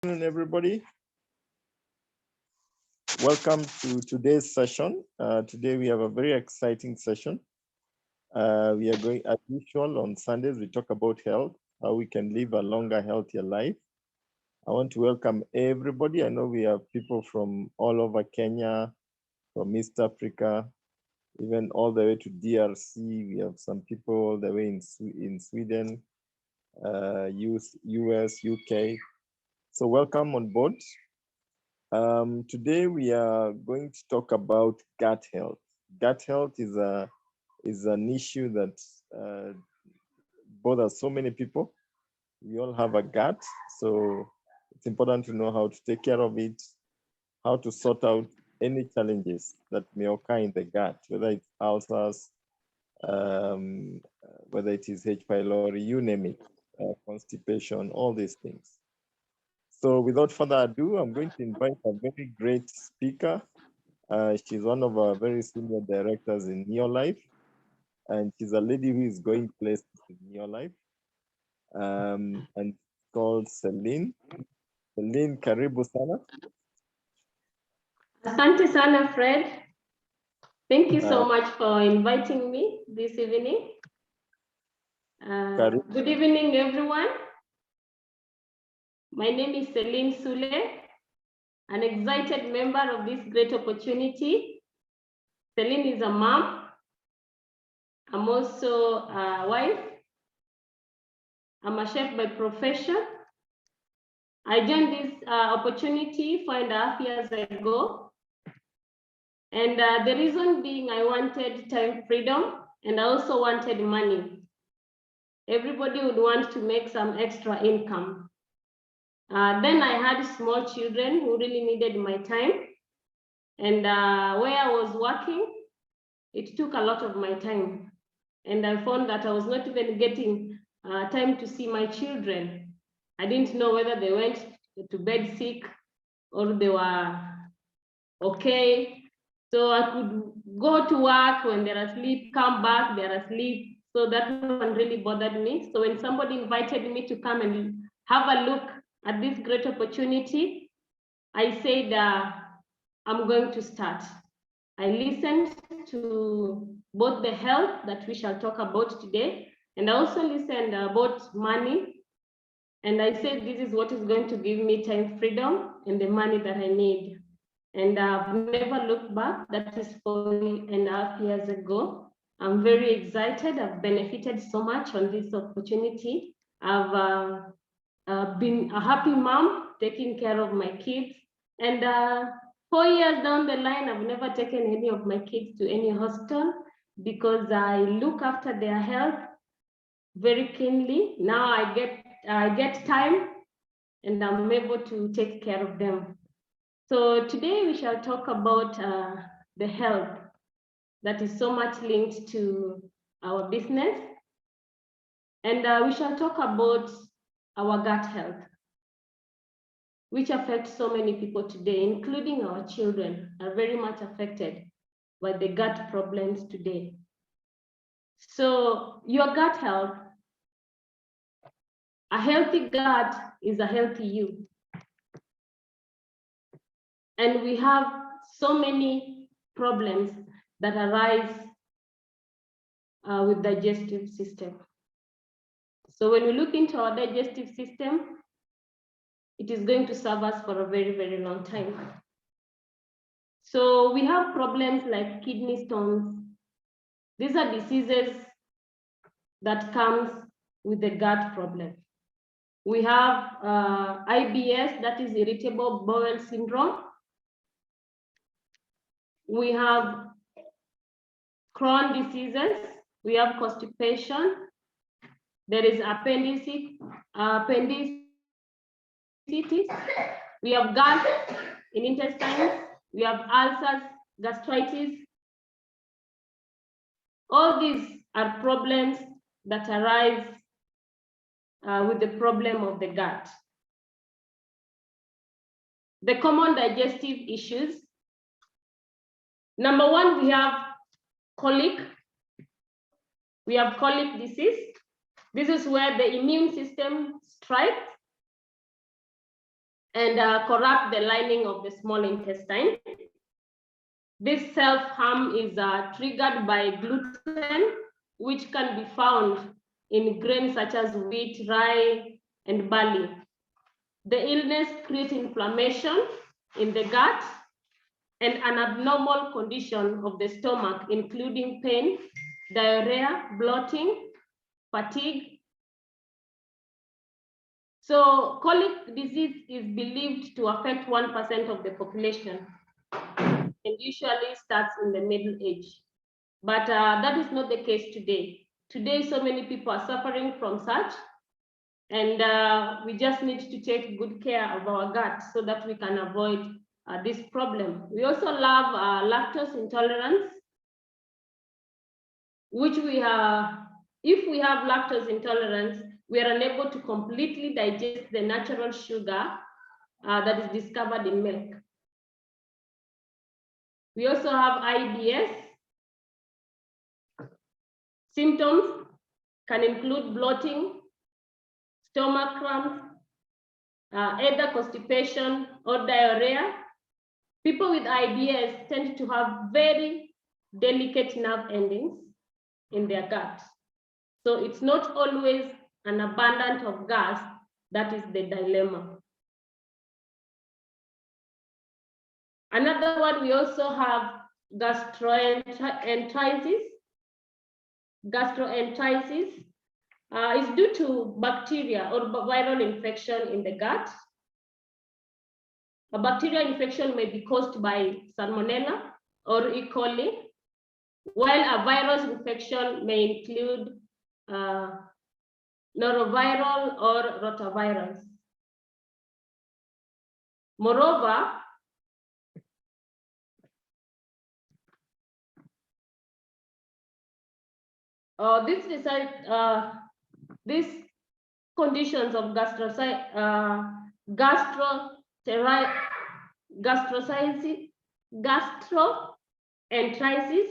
Good afternoon, everybody. Welcome to today's session. Today we have a very exciting session. We are going, as usual, on Sundays, we talk about health, how we can live a longer, healthier life. I want to welcome everybody. I know we have people from all over Kenya, from East Africa, even all the way to DRC. We have some people all the way in Sweden, US, UK. So welcome on board. Today we are going to talk about gut health. Gut health is an issue that bothers so many people. We all have a gut, so it's important to know how to take care of it, how to sort out any challenges that may occur in the gut, whether it's ulcers, whether it is H. pylori, you name it, constipation, all these things. So without further ado, I'm going to invite a very great speaker. She's one of our very senior directors in Neolife, and she's a lady who is going places in Neolife, and called Celine. Celine, karibu sana. Asante sana, Fred. Thank you so much for inviting me this evening. Good evening, everyone. My name is Celine Sule, an excited member of this great opportunity. Celine is a mom. I'm also a wife. I'm a chef by profession. I joined this opportunity 4.5 years ago. And the reason being I wanted time freedom and I also wanted money. Everybody would want to make some extra income. Then I had small children who really needed my time. And where I was working, it took a lot of my time. And I found that I was not even getting time to see my children. I didn't know whether they went to bed sick or they were okay. So I could go to work when they're asleep, come back, they're asleep. So that one really bothered me. So when somebody invited me to come and have a look at this great opportunity, I said, I'm going to start. I listened to both the health that we shall talk about today, and I also listened about money. And I said, this is what is going to give me time freedom and the money that I need. And I've never looked back. That is 4.5 years ago. I'm very excited. I've benefited so much on this opportunity. I've been a happy mom, taking care of my kids. And 4 years down the line, I've never taken any of my kids to any hospital because I look after their health very keenly. Now I get time and I'm able to take care of them. So today we shall talk about the health that is so much linked to our business. And we shall talk about our gut health, which affects so many people today, including our children are very much affected by the gut problems today. So your gut health, a healthy gut is a healthy you. And we have so many problems that arise with digestive system. So when we look into our digestive system, it is going to serve us for a very, very long time. So we have problems like kidney stones. These are diseases that comes with the gut problem. We have IBS, that is irritable bowel syndrome. We have Crohn's diseases. We have constipation. There is appendicitis. We have gas in intestines. We have ulcers, gastritis. All these are problems that arise with the problem of the gut. The common digestive issues. Number one, we have colic. We have colic disease. This is where the immune system strikes and corrupt the lining of the small intestine. This self-harm is triggered by gluten, which can be found in grains such as wheat, rye, and barley. The illness creates inflammation in the gut and an abnormal condition of the stomach, including pain, diarrhea, bloating, fatigue. So colic disease is believed to affect 1% of the population and usually starts in the middle age. But that is not the case today. Today, so many people are suffering from such, and we just need to take good care of our gut so that we can avoid this problem. We also love lactose intolerance, which we have, if we have lactose intolerance, we are unable to completely digest the natural sugar that is discovered in milk. We also have IBS. Symptoms can include bloating, stomach cramps, either constipation or diarrhea. People with IBS tend to have very delicate nerve endings in their gut. So it's not always an abundance of gas that is the dilemma. Another one, we also have gastroenteritis. Gastroenteritis is due to bacteria or viral infection in the gut. A bacterial infection may be caused by Salmonella or E. coli, while a virus infection may include noroviral or rotavirus. Moreover, these conditions of gastroenteritis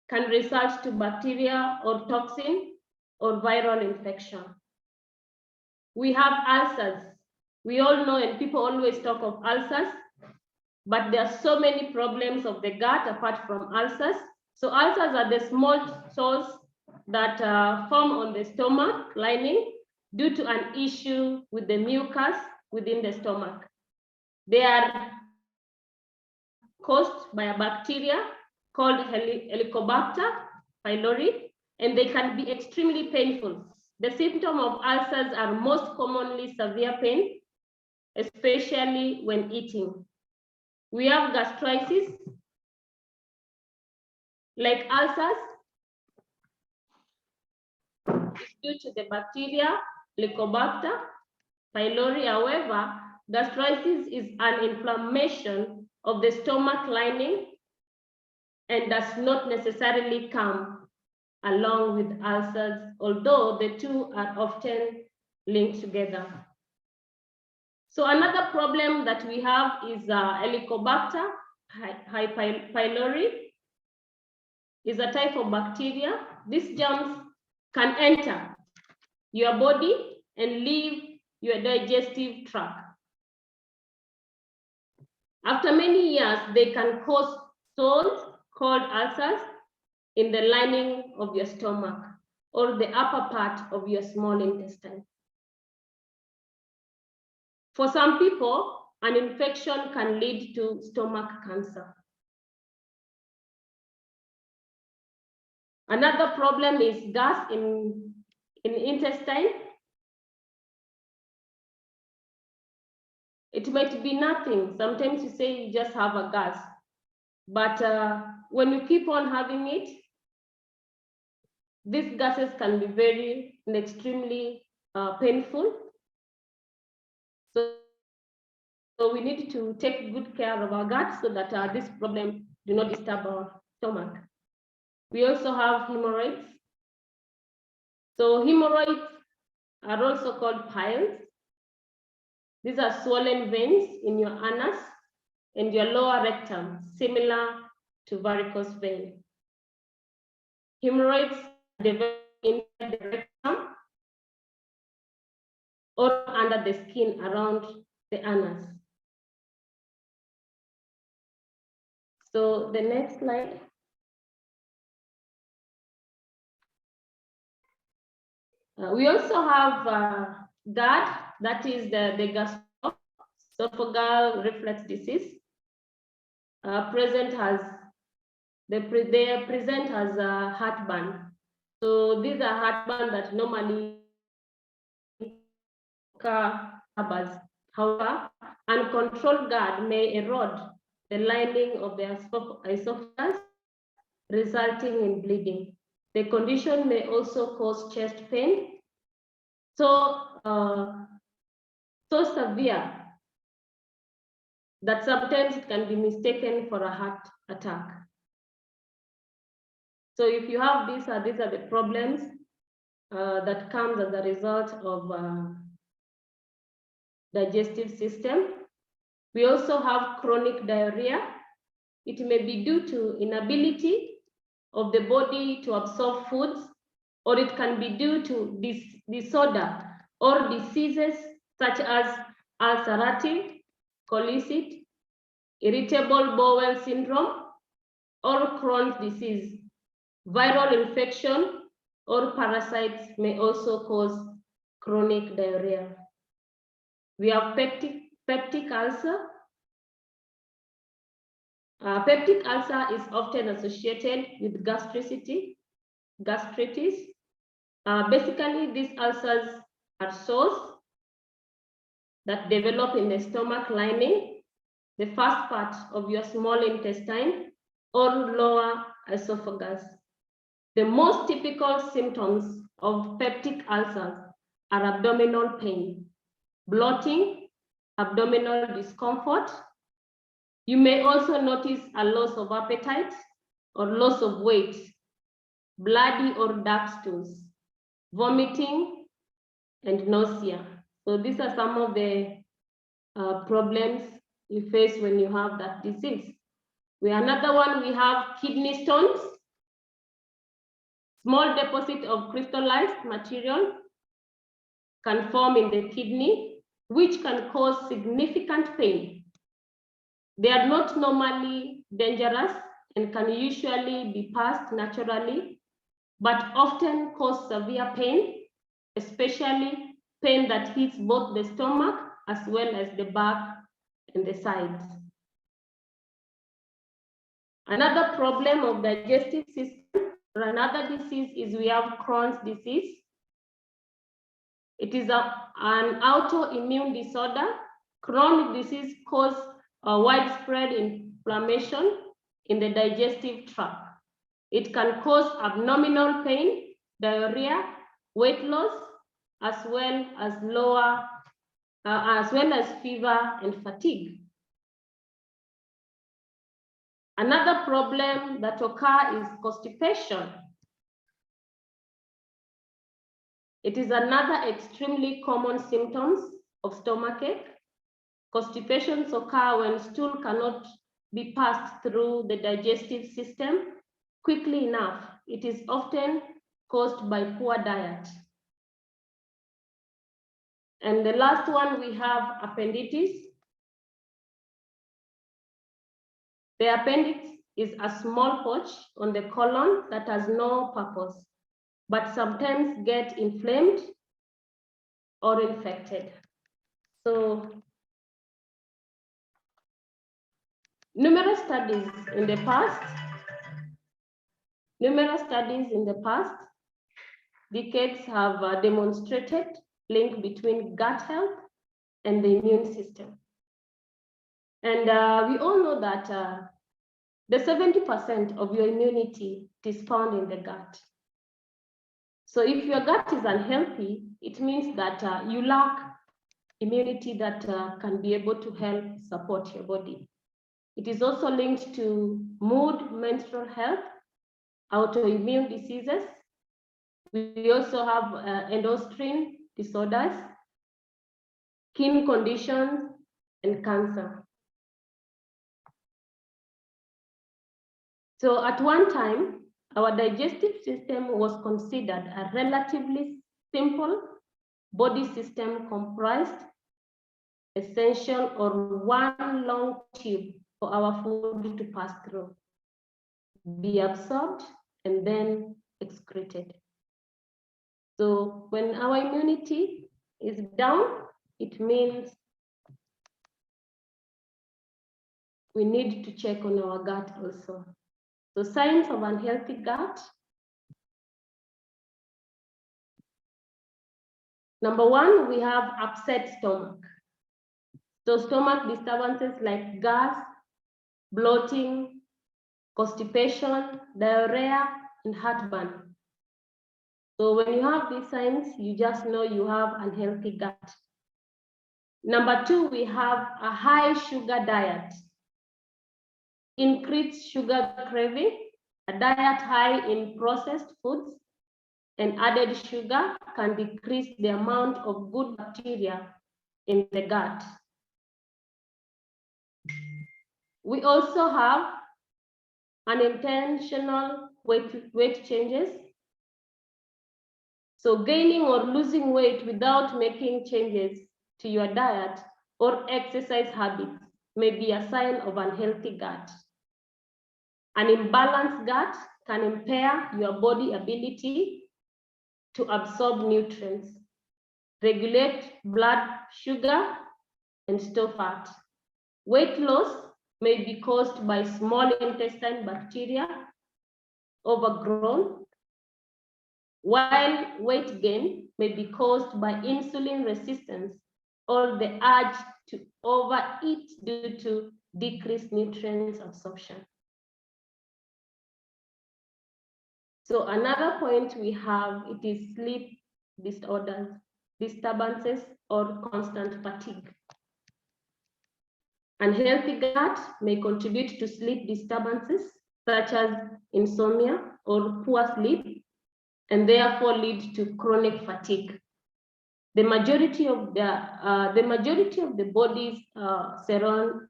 can result to bacteria or toxin or viral infection. We have ulcers. We all know, and people always talk of ulcers, but there are so many problems of the gut apart from ulcers. So ulcers are the small sores that form on the stomach lining due to an issue with the mucus within the stomach. They are caused by a bacteria called Helicobacter pylori, and they can be extremely painful. The symptoms of ulcers are most commonly severe pain, especially when eating. We have gastritis, like ulcers, is due to the bacteria Helicobacter pylori. However, gastritis is an inflammation of the stomach lining and does not necessarily come along with ulcers, although the two are often linked together. So another problem that we have is Helicobacter pylori is a type of bacteria. These germs can enter your body and leave your digestive tract. After many years, they can cause sores called ulcers in the lining of your stomach or the upper part of your small intestine. For some people, an infection can lead to stomach cancer. Another problem is gas in intestine. It might be nothing. Sometimes you say you just have a gas, but when you keep on having it, these gases can be very and extremely painful. So we need to take good care of our gut so that this problem do not disturb our stomach. We also have hemorrhoids. So hemorrhoids are also called piles. These are swollen veins in your anus and your lower rectum, similar to varicose vein. Hemorrhoids develop in the rectum or under the skin around the anus. So the next slide. We also have GERD, that is the gastroesophageal reflux disease. They present as a heartburn. So these are heartburn that normally occur. However, uncontrolled GERD may erode the lining of the esophagus, resulting in bleeding. The condition may also cause chest pain, so severe that sometimes it can be mistaken for a heart attack. So if you have these are the problems that comes as a result of digestive system. We also have chronic diarrhea. It may be due to inability of the body to absorb foods, or it can be due to disorder or diseases such as ulcerative colitis, irritable bowel syndrome, or Crohn's disease. Viral infection or parasites may also cause chronic diarrhea. We have peptic ulcer. Peptic ulcer is often associated with gastritis. Basically, these ulcers are sores that develop in the stomach lining, the first part of your small intestine, or lower esophagus. The most typical symptoms of peptic ulcers are abdominal pain, bloating, abdominal discomfort. You may also notice a loss of appetite or loss of weight, bloody or dark stools, vomiting, and nausea. So these are some of the problems you face when you have that disease. Another one, we have kidney stones, small deposit of crystallized material can form in the kidney, which can cause significant pain. They are not normally dangerous and can usually be passed naturally, but often cause severe pain, especially pain that hits both the stomach as well as the back and the sides. Another problem of digestive system or another disease is we have Crohn's disease. It is an autoimmune disorder. Crohn's disease causes widespread inflammation in the digestive tract. It can cause abdominal pain, diarrhea, weight loss, as well as fever and fatigue. Another problem that occurs is constipation. It is another extremely common symptom of stomachache. Constipations occur when stool cannot be passed through the digestive system quickly enough. It is often caused by poor diet. And the last one, we have appendicitis. The appendix is a small pouch on the colon that has no purpose, but sometimes get inflamed or infected. So numerous studies in the past decades have demonstrated link between gut health and the immune system. And we all know that the 70% of your immunity is found in the gut. So if your gut is unhealthy, it means that you lack immunity that can be able to help support your body. It is also linked to mood, menstrual health, autoimmune diseases. We also have endocrine disorders, skin conditions, and cancer. So at one time, our digestive system was considered a relatively simple body system comprised essential or one long tube for our food to pass through, be absorbed, and then excreted. So when our immunity is down, it means we need to check on our gut also. So signs of unhealthy gut. Number one, we have upset stomach. So stomach disturbances like gas, bloating, constipation, diarrhea, and heartburn. So when you have these signs, you just know you have unhealthy gut. Number two, we have a high sugar diet. Increased sugar craving, a diet high in processed foods and added sugar can decrease the amount of good bacteria in the gut. We also have unintentional weight changes. So gaining or losing weight without making changes to your diet or exercise habits may be a sign of unhealthy gut. An imbalanced gut can impair your body ability to absorb nutrients, regulate blood sugar, and store fat. Weight loss may be caused by small intestine bacteria overgrown, while weight gain may be caused by insulin resistance or the urge to overeat due to decreased nutrients absorption. So another point we have, it is sleep disorders, disturbances, or constant fatigue. Unhealthy gut may contribute to sleep disturbances such as insomnia or poor sleep, and therefore lead to chronic fatigue. The majority of the body's serotonin,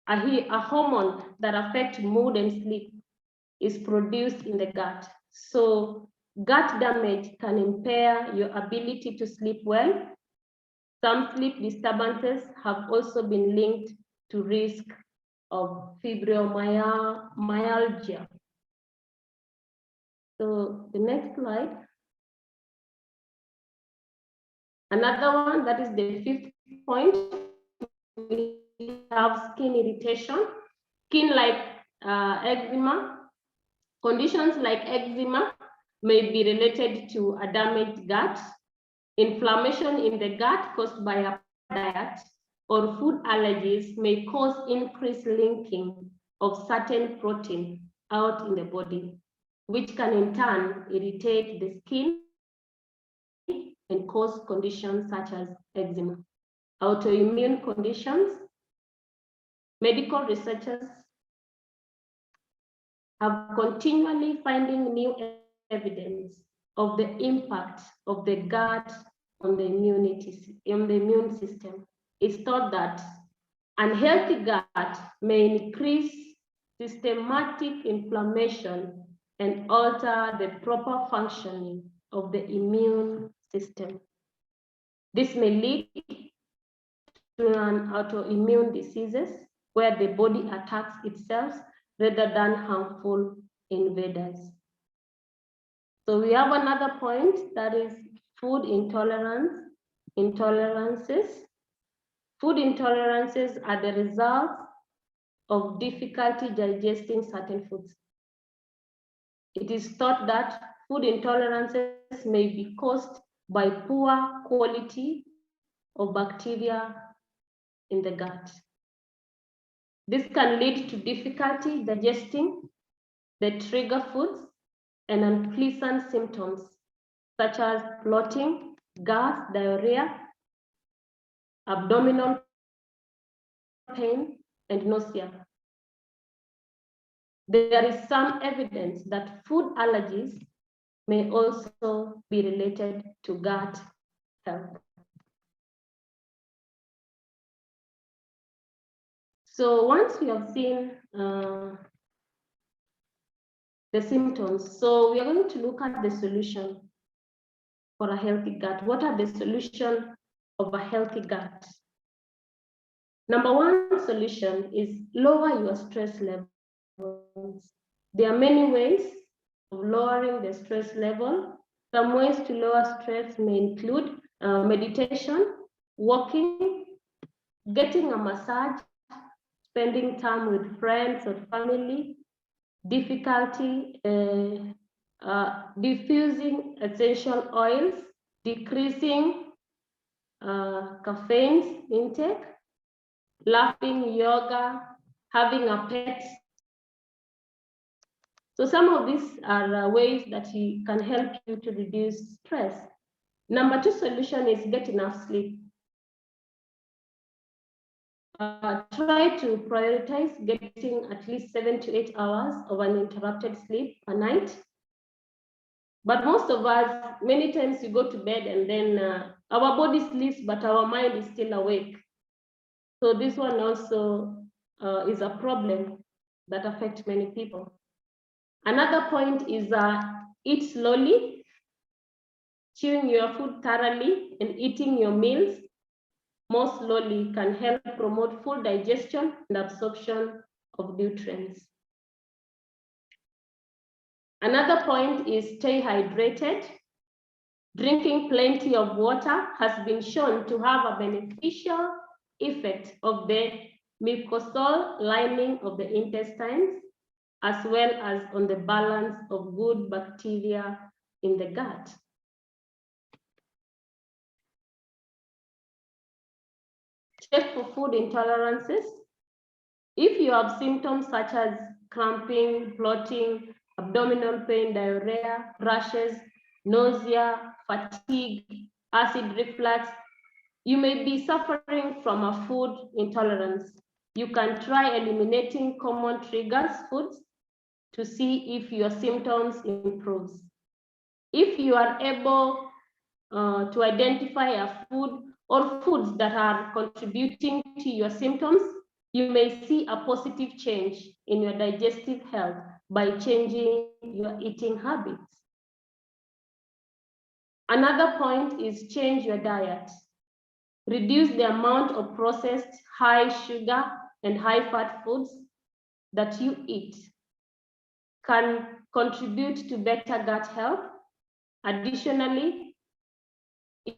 a hormone that affects mood and sleep, is produced in the gut. So gut damage can impair your ability to sleep well. Some sleep disturbances have also been linked to risk of fibromyalgia. So the next slide. Another one, that is the fifth point, we have skin irritation, skin like eczema. Conditions like eczema may be related to a damaged gut, inflammation in the gut caused by a diet, or food allergies may cause increased linking of certain protein out in the body, which can in turn irritate the skin and cause conditions such as eczema. Autoimmune conditions, medical researchers have continually finding new evidence of the impact of the gut on the immune system. It's thought that unhealthy gut may increase systematic inflammation and alter the proper functioning of the immune system. This may lead to an autoimmune diseases where the body attacks itself rather than harmful invaders. So we have another point, that is food intolerances. Food intolerances are the result of difficulty digesting certain foods. It is thought that food intolerances may be caused by poor quality of bacteria in the gut. This can lead to difficulty digesting the trigger foods and unpleasant symptoms such as bloating, gas, diarrhea, abdominal pain, and nausea. There is some evidence that food allergies may also be related to gut health. So once we have seen the symptoms, so we are going to look at the solution for a healthy gut. What are the solutions of a healthy gut? Number one solution is lower your stress levels. There are many ways of lowering the stress level. Some ways to lower stress may include meditation, walking, getting a massage, spending time with friends or family, difficulty diffusing essential oils, decreasing caffeine intake, laughing, yoga, having a pet. So some of these are ways that can help you to reduce stress. Number two solution is get enough sleep. Try to prioritize getting at least 7 to 8 hours of uninterrupted sleep per night. But most of us, many times you go to bed and then our body sleeps, but our mind is still awake. So this one also is a problem that affects many people. Another point is eat slowly, chewing your food thoroughly and eating your meals more slowly can help promote full digestion and absorption of nutrients. Another point is stay hydrated. Drinking plenty of water has been shown to have a beneficial effect of the mucosal lining of the intestines, as well as on the balance of good bacteria in the gut. Check for food intolerances. If you have symptoms such as cramping, bloating, abdominal pain, diarrhea, rashes, nausea, fatigue, acid reflux, you may be suffering from a food intolerance. You can try eliminating common triggers foods to see if your symptoms improves. If you are able to identify a food or foods that are contributing to your symptoms, you may see a positive change in your digestive health by changing your eating habits. Another point is change your diet. Reduce the amount of processed, high sugar and high fat foods that you eat. Can contribute to better gut health. Additionally,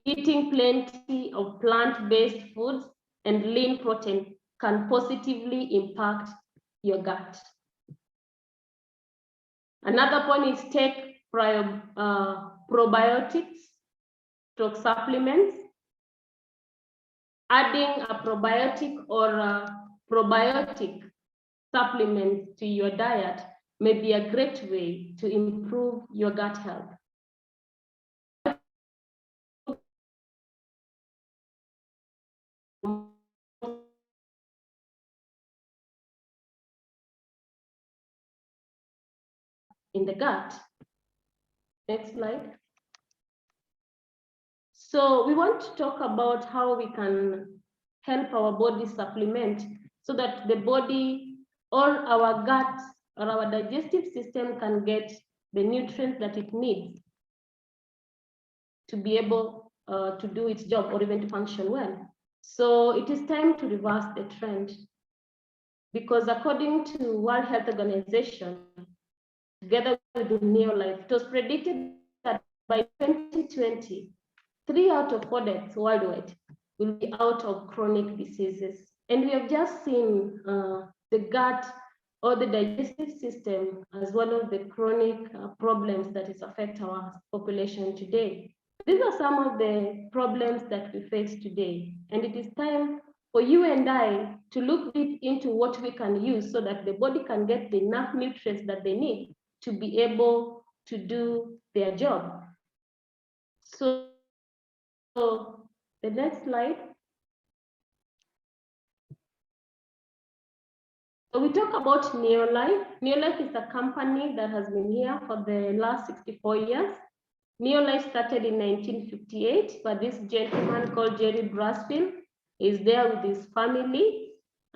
eating plenty of plant-based foods and lean protein can positively impact your gut. Another point is take probiotics, stroke supplements. Adding a probiotic or a probiotic supplement to your diet may be a great way to improve your gut health. In the gut. Next slide. So we want to talk about how we can help our body supplement so that the body or our gut or our digestive system can get the nutrients that it needs to be able to do its job or even to function well. So it is time to reverse the trend, because according to World Health Organization, together with the Neolife, it was predicted that by 2020, 3 out of 4 deaths worldwide will be out of chronic diseases. And we have just seen the gut or the digestive system as one of the chronic problems that is affect our population today. These are some of the problems that we face today. And it is time for you and I to look deep into what we can use so that the body can get the enough nutrients that they need to be able to do their job. So the next slide. So we talk about Neolife. Neolife is a company that has been here for the last 64 years. Neolife started in 1958, but this gentleman called Jerry Brasfield is there with his family.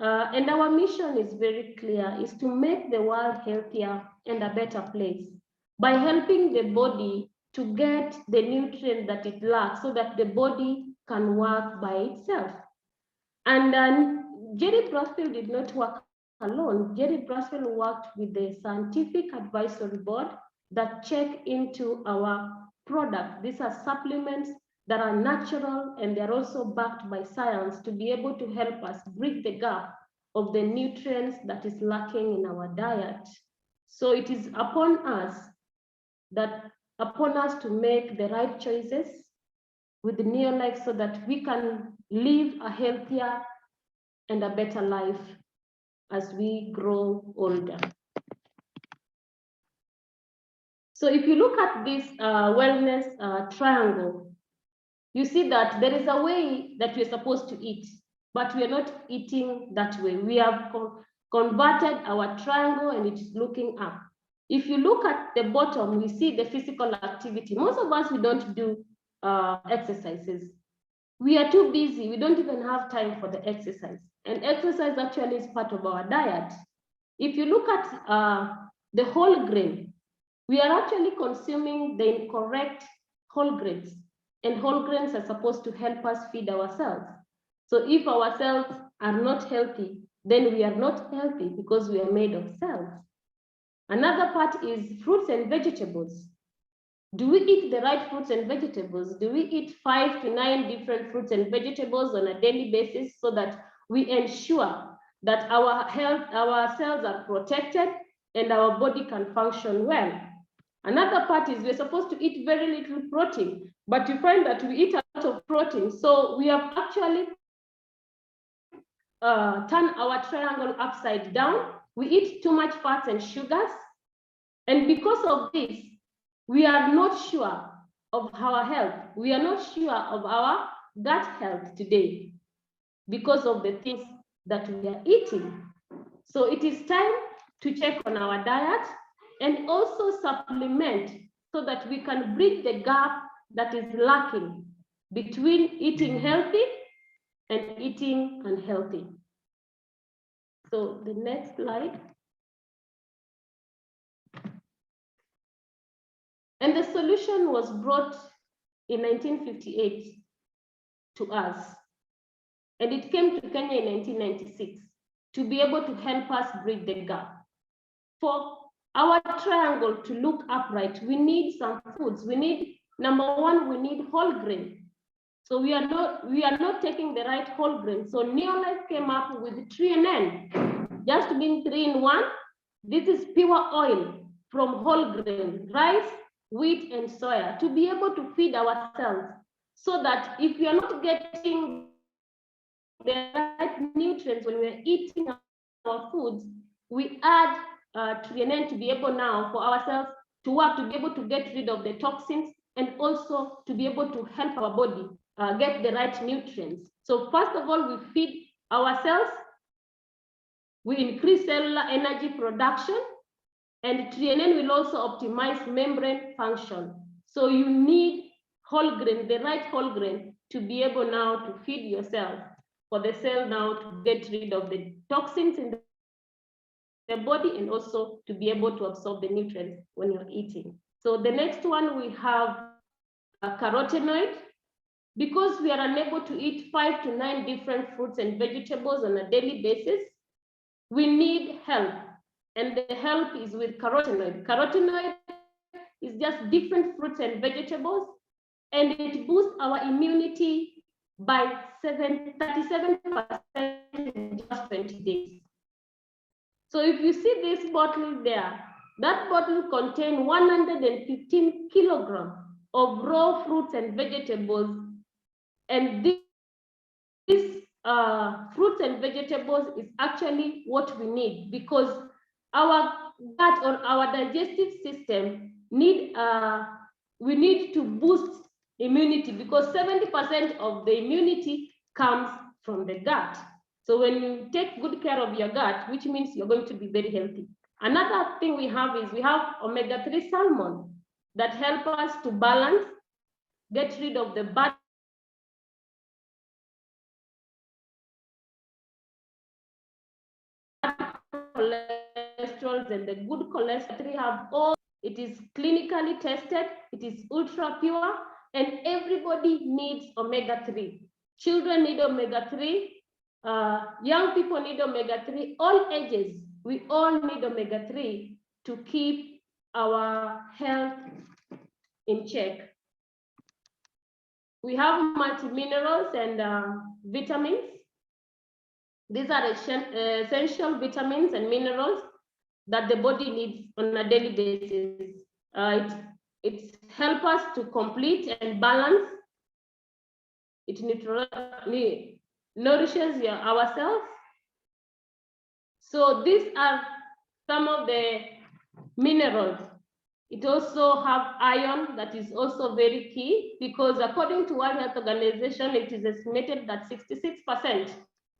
And our mission is very clear, is to make the world healthier and a better place by helping the body to get the nutrient that it lacks so that the body can work by itself. And Jerry Brasfield did not work alone. Jerry Brasfield worked with the Scientific Advisory Board that check into our product. These are supplements that are natural and they're also backed by science to be able to help us bridge the gap of the nutrients that is lacking in our diet. So it is upon us to make the right choices with the Neolife so that we can live a healthier and a better life as we grow older. So if you look at this wellness triangle, you see that there is a way that we're supposed to eat, but we are not eating that way. We have converted our triangle and it is looking up. If you look at the bottom, we see the physical activity. Most of us, we don't do exercises. We are too busy. We don't even have time for the exercise. And exercise actually is part of our diet. If you look at the whole grain, we are actually consuming the incorrect whole grains. And whole grains are supposed to help us feed ourselves. So if our cells are not healthy, then we are not healthy because we are made of cells. Another part is fruits and vegetables. Do we eat the right fruits and vegetables? Do we eat 5 to 9 different fruits and vegetables on a daily basis so that we ensure that our cells are protected and our body can function well? Another part is we're supposed to eat very little protein, but you find that we eat a lot of protein. So we have actually turned our triangle upside down. We eat too much fats and sugars. And because of this, we are not sure of our health. We are not sure of our gut health today because of the things that we are eating. So it is time to check on our diet and also supplement so that we can bridge the gap that is lacking between eating healthy and eating unhealthy. So the next slide. And the solution was brought in 1958 to us. And it came to Kenya in 1996 to be able to help us bridge the gap. For our triangle to look upright, we need some foods. We need, number one, we need whole grain. So we are not taking the right whole grain. So Neolife came up with 3NN, just being 3 in 1. This is pure oil from whole grain, rice, wheat, and soya, to be able to feed ourselves so that if we are not getting the right nutrients when we're eating our foods, we add 3NN to be able now for ourselves to work, to be able to get rid of the toxins and also to be able to help our body get the right nutrients. So first of all, we feed ourselves, we increase cellular energy production, and 3NN will also optimize membrane function. So you need whole grain, the right whole grain, to be able now to feed yourself, for the cell now to get rid of the toxins in the body and also to be able to absorb the nutrients when you're eating. So the next one, we have a carotenoid. Because we are unable to eat 5 to 9 different fruits and vegetables on a daily basis, we need help. And the help is with carotenoid. Carotenoid is just different fruits and vegetables, and it boosts our immunity by 37% in just 20 days. So if you see this bottle there, that bottle contains 115 kilograms of raw fruits and vegetables. And these fruits and vegetables is actually what we need, because our gut or our digestive system we need to boost immunity, because 70% of the immunity comes from the gut. So when you take good care of your gut, which means you're going to be very healthy. Another thing we have is we have omega-3 salmon that help us to balance, get rid of the bad cholesterol and the good cholesterol. We have all It is clinically tested, it is ultra pure, and everybody needs omega-3. Children need omega-3, young people need omega-3, all ages, we all need omega-3 to keep our health in check. We have multiminerals and vitamins. These are essential vitamins and minerals that the body needs on a daily basis. It helps us to complete and balance. It nourishes ourselves. So these are some of the minerals. It also have iron that is also very key, because according to World Health Organization, it is estimated that 66%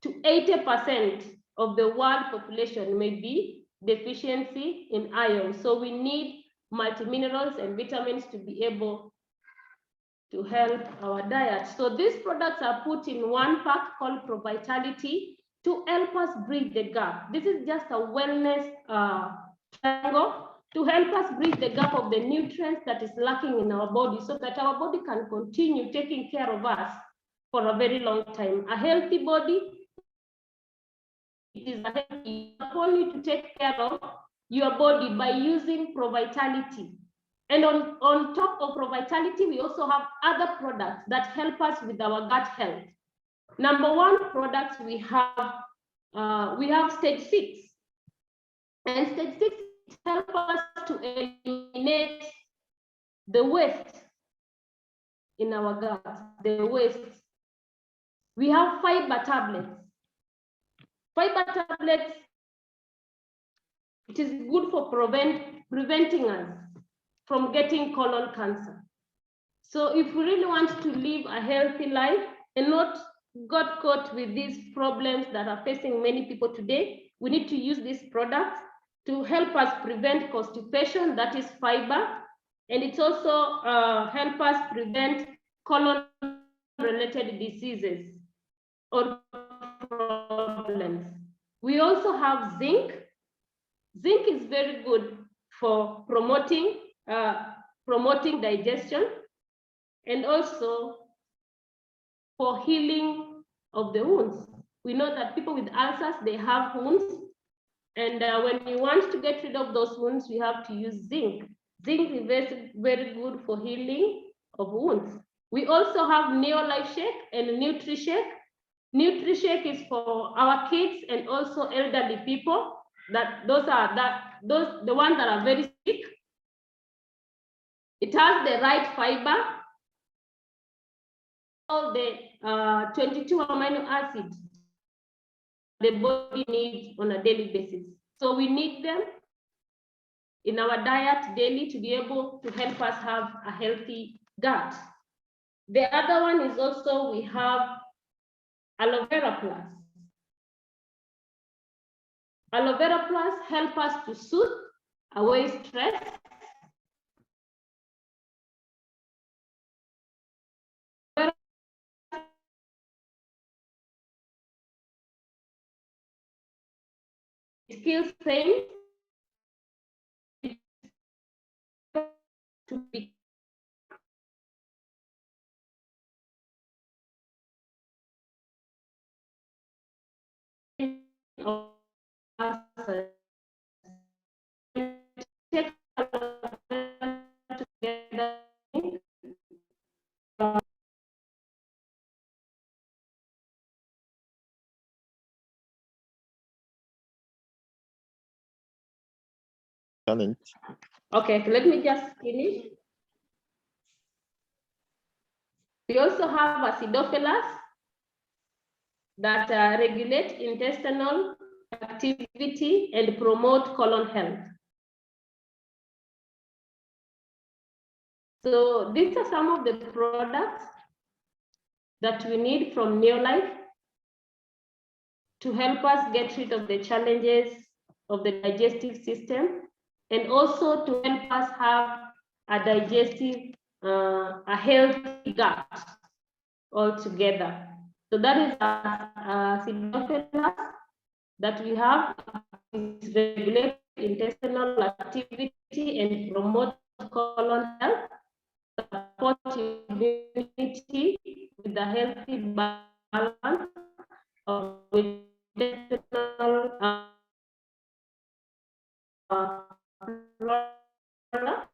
to 80% of the world population may be deficiency in iron. So we need multiminerals and vitamins to be able to help our diet. So these products are put in one pack called ProVitality to help us bridge the gap. This is just a wellness triangle to help us bridge the gap of the nutrients that is lacking in our body, so that our body can continue taking care of us for a very long time. A healthy body is a healthy, you only to take care of your body by using ProVitality. And on top of ProVitality, we also have other products that help us with our gut health. Number one products we have stage 6. And stage 6 helps us to eliminate the waste in our gut, the waste. We have fiber tablets. Fiber tablets, it is good for preventing us from getting colon cancer. So if we really want to live a healthy life and not got caught with these problems that are facing many people today, we need to use these products to help us prevent constipation, that is fiber, and it's also help us prevent colon-related diseases or problems. We also have zinc. Zinc is very good for promoting digestion, and also for healing of the wounds. We know that people with ulcers, they have wounds, and when you want to get rid of those wounds, we have to use zinc. Zinc is very, very good for healing of wounds. We also have Neo-Life Shake and Nutri-Shake. Nutri-Shake is for our kids and also elderly people. Those the ones that are very sick. It has the right fiber, all the 22 amino acids the body needs on a daily basis. So we need them in our diet daily to be able to help us have a healthy gut. The other one is also, we have Aloe Vera Plus. Aloe Vera Plus help us to soothe away stress. It kills pain. To be challenge. Okay, let me just finish. We also have acidophilus that regulate intestinal activity and promote colon health. So these are some of the products that we need from Neolife to help us get rid of the challenges of the digestive system, and also to help us have a digestive, a healthy gut altogether. So that is acidophilus that we have, is regulated intestinal activity and promote colon health, support immunity with a healthy balance of intestinal flora,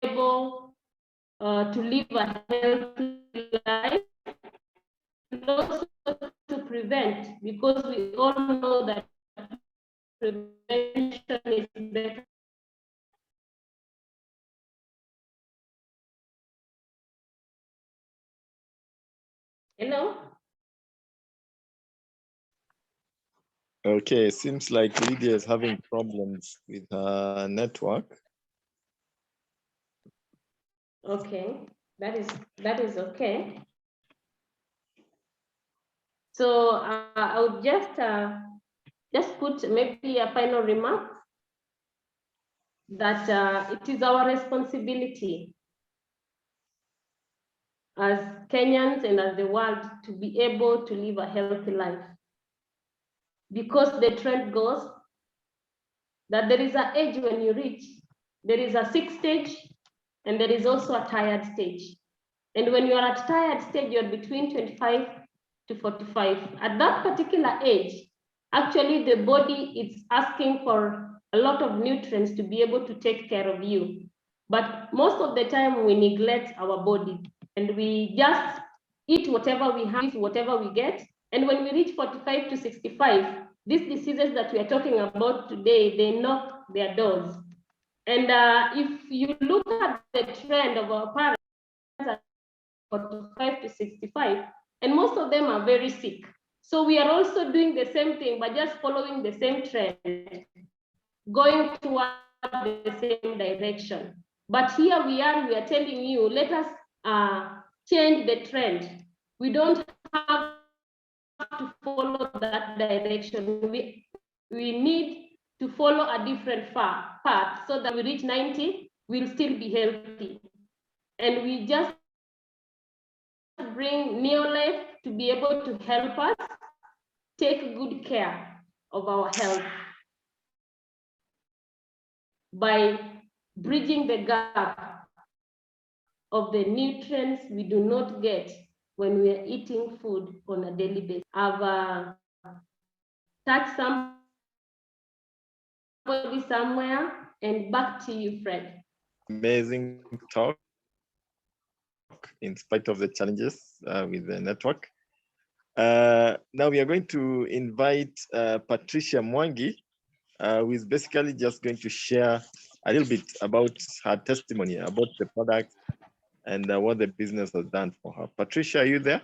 able to live a healthy life, and also to prevent, because we all know that prevention is better. Hello? Okay, seems like Lydia is having problems with her network. Okay, that is okay. So I would just put maybe a final remark that it is our responsibility as Kenyans and as the world to be able to live a healthy life. Because the trend goes that there is an age when you reach, there is a sick stage, and there is also a tired stage. And when you are at tired stage, you're between 25 to 45. At that particular age, actually the body is asking for a lot of nutrients to be able to take care of you. But most of the time we neglect our body and we just eat whatever we have, whatever we get. And when we reach 45 to 65, these diseases that we are talking about today, they knock their doors. And if you look at the trend of our parents, 45 to 65, and most of them are very sick. So we are also doing the same thing, but just following the same trend, going toward the same direction. But here we are telling you, let us change the trend. We don't have to follow that direction. We need to follow a different path so that we reach 90, we'll still be healthy. And we just bring Neolife to be able to help us take good care of our health by bridging the gap of the nutrients we do not get when we are eating food on a daily basis. I've touched somebody somewhere, and back to you, Fred. Amazing talk in spite of the challenges with the network. Now we are going to invite Patricia Mwangi, who is basically just going to share a little bit about her testimony, about the product and what the business has done for her. Patricia, are you there?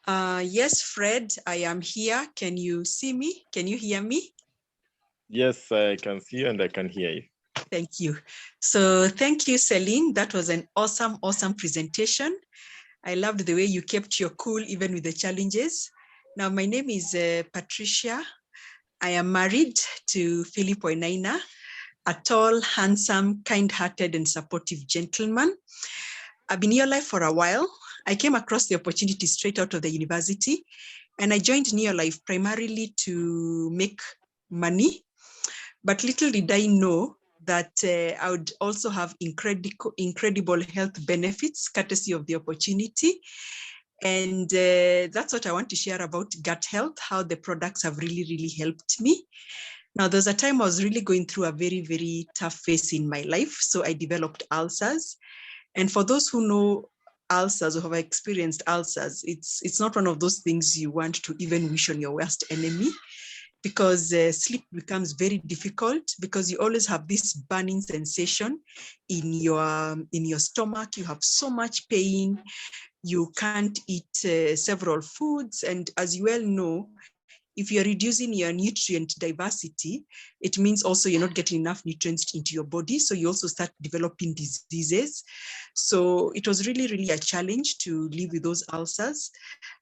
Yes, Fred, I am here. Can you see me? Can you hear me? Yes, I can see you and I can hear you. Thank you. So thank you, Celine. That was an awesome, awesome presentation. I loved the way you kept your cool even with the challenges. Now, my name is Patricia. I am married to Philip Wainaina, a tall, handsome, kind-hearted and supportive gentleman. I've been in your life for a while. I came across the opportunity straight out of the university, and I joined Neolife primarily to make money. But little did I know that I would also have incredible health benefits courtesy of the opportunity. And that's what I want to share about gut health, how the products have really, really helped me. Now, there's a time I was really going through a very, very tough phase in my life. So I developed ulcers. And for those who know ulcers or have experienced ulcers, it's not one of those things you want to even wish on your worst enemy, because sleep becomes very difficult because you always have this burning sensation in your stomach. You have so much pain. You can't eat several foods. And as you well know, if you're reducing your nutrient diversity, it means also you're not getting enough nutrients into your body. So you also start developing diseases. So it was really, really a challenge to live with those ulcers.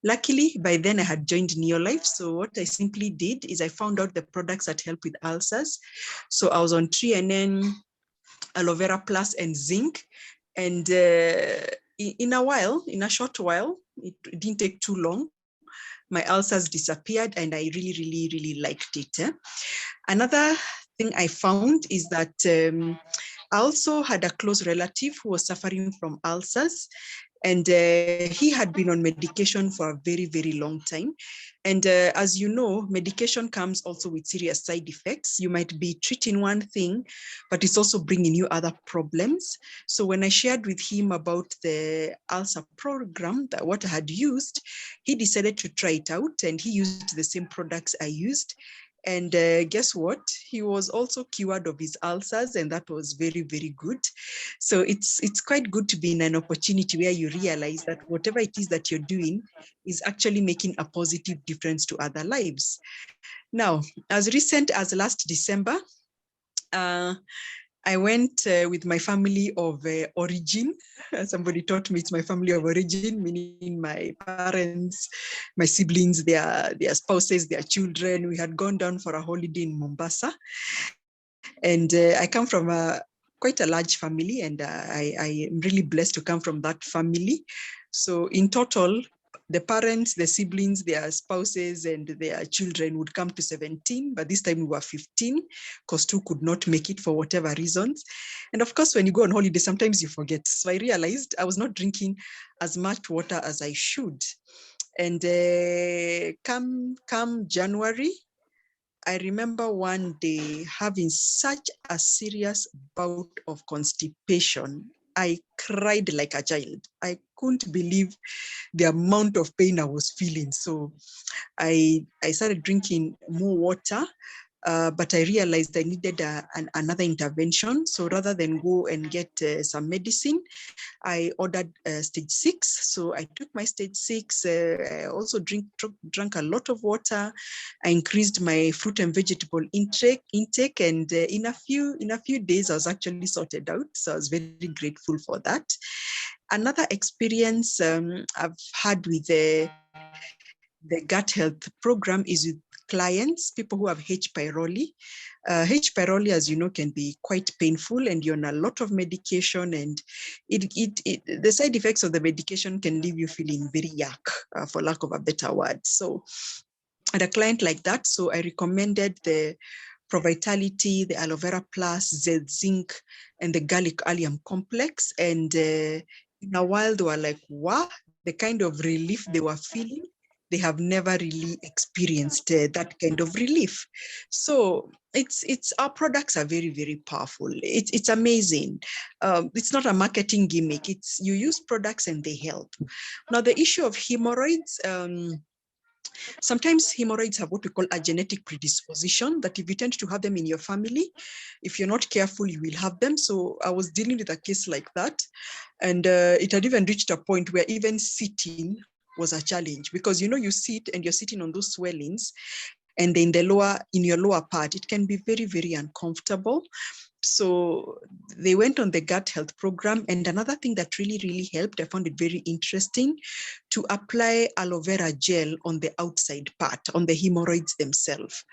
Luckily, by then I had joined Neolife. So what I simply did is I found out the products that help with ulcers. So I was on TNN, aloe vera plus, and zinc. And in a short while, it didn't take too long, my ulcers disappeared, and I really, really, really liked it. Another thing I found is that I also had a close relative who was suffering from ulcers, and he had been on medication for a very, very long time. And as you know, medication comes also with serious side effects. You might be treating one thing, but it's also bringing you other problems. So when I shared with him about the ulcer program, that what I had used, he decided to try it out, and he used the same products I used. And guess what? He was also cured of his ulcers, and that was very, very good. So it's quite good to be in an opportunity where you realize that whatever it is that you're doing is actually making a positive difference to other lives. Now, as recent as last December, I went with my family of origin. Somebody taught me it's my family of origin, meaning my parents, my siblings, their spouses, their children. We had gone down for a holiday in Mombasa. And I come from quite a large family, and I am really blessed to come from that family. So in total, the parents, the siblings, their spouses, and their children would come to 17, but this time we were 15 because 2 could not make it for whatever reasons. And of course, when you go on holiday, sometimes you forget. So I realized I was not drinking as much water as I should. And come January, I remember one day having such a serious bout of constipation. I cried like a child. I couldn't believe the amount of pain I was feeling. So I started drinking more water, but I realized I needed another intervention. So rather than go and get some medicine, I ordered stage 6. So I took my stage 6. I also drank a lot of water. I increased my fruit and vegetable intake, and in a few days, I was actually sorted out. So I was very grateful for that. Another experience I've had with the gut health program is with clients, people who have H. pylori. H. pylori, as you know, can be quite painful, and you're on a lot of medication, and the side effects of the medication can leave you feeling very yuck, for lack of a better word. So I had a client like that, so I recommended the Provitality, the Aloe Vera Plus, Z-Zinc, and the Garlic Allium Complex. And in a while, they were like, wow, the kind of relief they were feeling, they have never really experienced that kind of relief. So it's our products are very, very powerful. It's amazing. It's not a marketing gimmick. It's you use products and they help. Now the issue of hemorrhoids. Sometimes hemorrhoids have what we call a genetic predisposition, that if you tend to have them in your family, if you're not careful, you will have them. So I was dealing with a case like that. And it had even reached a point where even sitting was a challenge, because you sit and you're sitting on those swellings, and in your lower part, it can be very, very uncomfortable. So they went on the gut health program. And another thing that really, really helped, I found it very interesting, to apply aloe vera gel on the outside part, on the hemorrhoids themselves.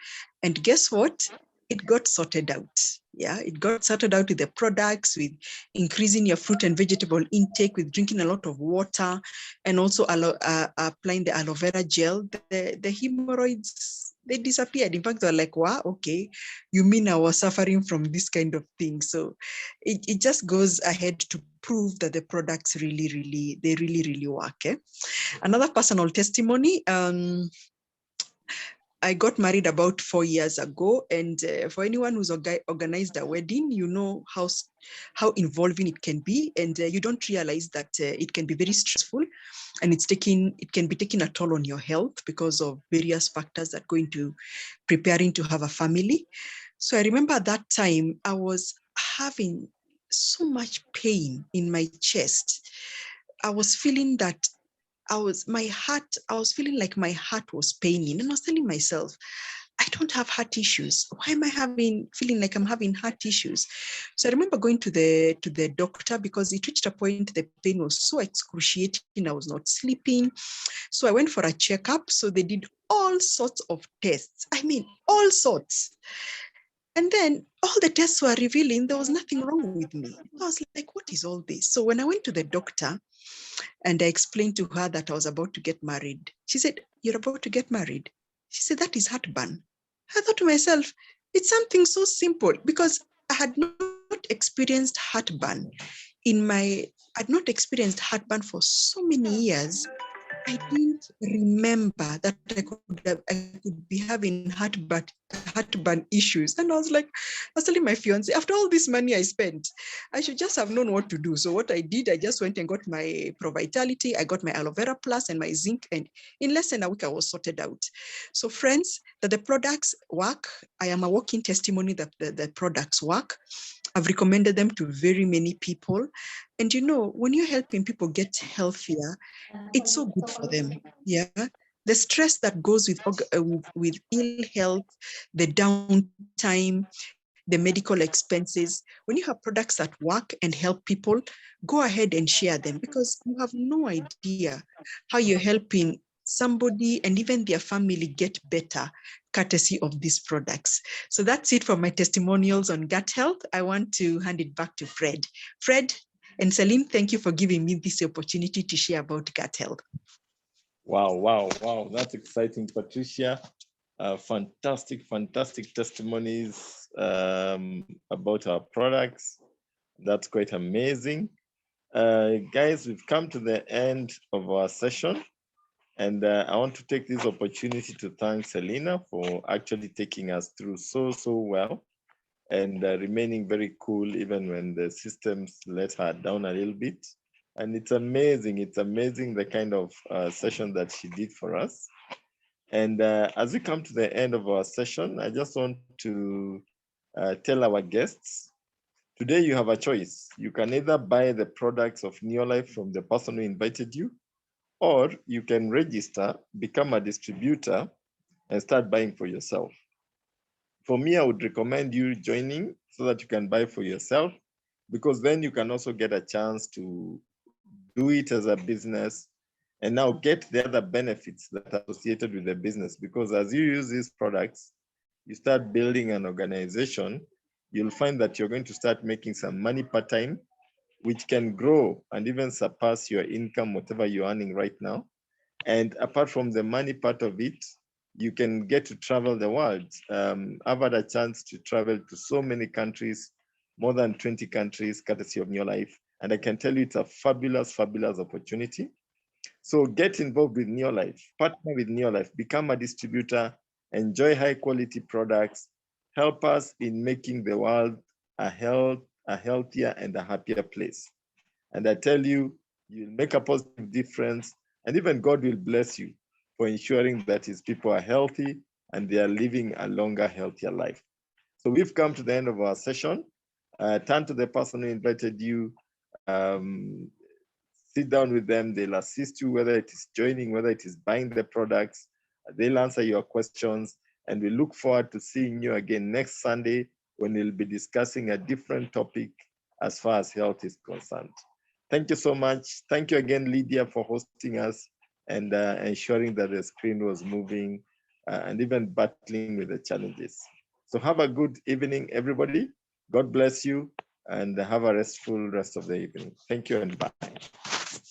And guess what? It got sorted out. Yeah, it got sorted out with the products, with increasing your fruit and vegetable intake, with drinking a lot of water, and also applying the aloe vera gel. The hemorrhoids, they disappeared. In fact, they're like, wow, okay, you mean I was suffering from this kind of thing? So it just goes ahead to prove that the products really, really work. Another personal testimony. I got married about 4 years ago, and for anyone who's organized a wedding, you know how involving it can be, and you don't realize that it can be very stressful, and it can be taking a toll on your health because of various factors that go into preparing to have a family. So I remember at that time I was having so much pain in my chest. I was feeling that I was feeling like my heart was paining, and I was telling myself, I don't have heart issues. Why am I feeling like I'm having heart issues? So I remember going to the doctor, because it reached a point the pain was so excruciating, I was not sleeping. So I went for a checkup. So they did all sorts of tests. I mean, all sorts. And then all the tests were revealing there was nothing wrong with me. I was like, what is all this? So when I went to the doctor and I explained to her that I was about to get married, she said, you're about to get married? She said, that is heartburn. I thought to myself, it's something so simple because I had not experienced heartburn I'd not experienced heartburn for so many years. I didn't remember that I could be having heartburn issues. And I was telling my fiance, after all this money I spent, I should just have known what to do. So what I did, I just went and got my Pro Vitality, I got my Aloe Vera Plus and my zinc, and in less than a week I was sorted out. So friends, that the products work. I am a walking testimony that the products work. I've recommended them to very many people. And you know, when you're helping people get healthier, it's so good for them. Yeah. The stress that goes with ill health, the downtime, the medical expenses, when you have products that work and help people, go ahead and share them because you have no idea how you're helping somebody and even their family get better courtesy of these products. So that's it for my testimonials on gut health. I want to hand it back to Fred. Fred and Celine, thank you for giving me this opportunity to share about gut health. Wow, wow, wow. That's exciting, Patricia. Fantastic testimonies about our products. That's quite amazing. Guys, we've come to the end of our session. And I want to take this opportunity to thank Selena for actually taking us through so well and remaining very cool even when the systems let her down a little bit. And it's amazing the kind of session that she did for us. And as we come to the end of our session, I just want to tell our guests, today you have a choice. You can either buy the products of Neolife from the person who invited you, or you can register, become a distributor, and start buying for yourself. For me, I would recommend you joining so that you can buy for yourself, because then you can also get a chance to do it as a business and now get the other benefits that are associated with the business. Because as you use these products, you start building an organization, you'll find that you're going to start making some money part-time, which can grow and even surpass your income, whatever you're earning right now. And apart from the money part of it, you can get to travel the world. I've had a chance to travel to so many countries, more than 20 countries, courtesy of Neolife. And I can tell you it's a fabulous opportunity. So get involved with Neolife, partner with Neolife, become a distributor, enjoy high quality products, help us in making the world a healthier and a happier place. And I tell you, you'll make a positive difference, and even God will bless you for ensuring that his people are healthy and they are living a longer, healthier life. So we've come to the end of our session. Turn to the person who invited you, sit down with them, they'll assist you, whether it is joining, whether it is buying the products, they'll answer your questions, and we look forward to seeing you again next Sunday when we'll be discussing a different topic as far as health is concerned. Thank you so much. Thank you again, Lydia, for hosting us and ensuring that the screen was moving and even battling with the challenges. So have a good evening, everybody. God bless you and have a restful rest of the evening. Thank you and bye.